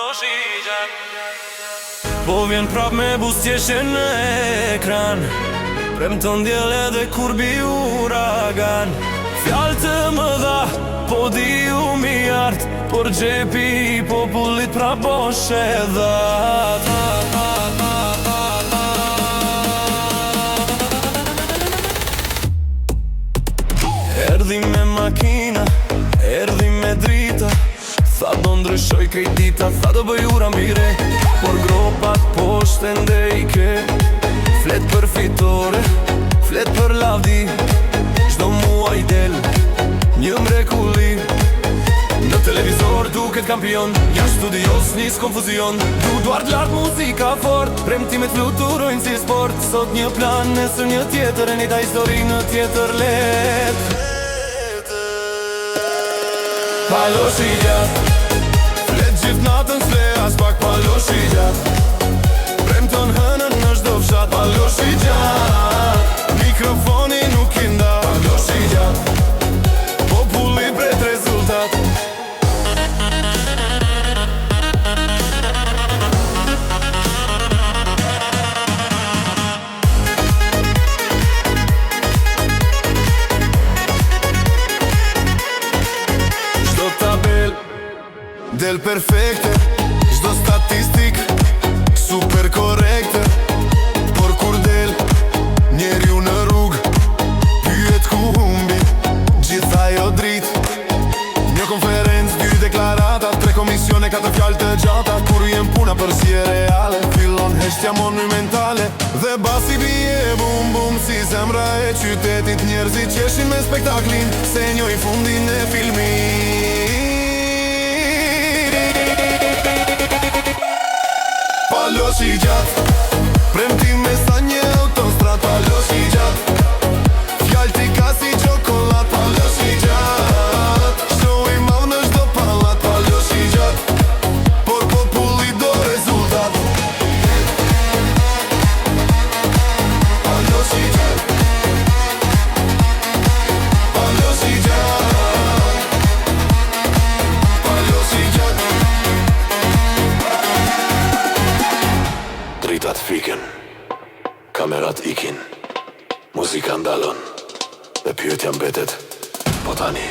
Paloshi gjat. Po vjen prap me bustjeshe në ekran, premton djel edhe kur bi uragan. Fjallë të më dha, po di u mjart, por gjepi i popullit pra boshe dhat. Erdhi me makina, erdhi me drita, tha do ndryshoj krejt dita, tha do bëj ura mbire, por gropat poshte ndejke. Flet për fitore, flet për lavdi, çdo muaj del një mrekulli. Në televizor duket kampion, jashtë studios nis konfuzion. Du duart lart muzika fort, premtimet fluturojnë si sport. Sot një plan, nesër një tjetër, e njëjta histori në tjetër let. Paloshi gjat, flet gjithë natën s'le as pak. Paloshi gjat, premton hënën në çdo fshat. Paloshi gjat, mikrofoni nuk i nda. Paloshi gjat, populli pret rezultat. Çdo tabel del perfekte, çdo statistik super korrekte. Por kur del njeriu në rrug, pyet ku humbi gjitha jo drit. Një konferencë, 2 deklarata, 3 komisione, 4 fjalë të gjata. Kur jem puna për si e reale, fillon heshtja monumentale. Dhe basi bie bum bum si zemra e qytetit. Njerëzit qeshin me spektaklin, se njoj fundin e filmit. Paloshi gjat, premtime sa një autostrat. Paloshi gjat, fjall t'i ka si gjokollat. Paloshi gjat, show i madh në çdo pallat. Paloshi gjat, por populli do rezultat. Paloshi gjat, Paloshi gjat, Paloshi gjat. Dritat fiken, kamerat ikin, muzika ndalon, dhe pyetja mbetet, po tani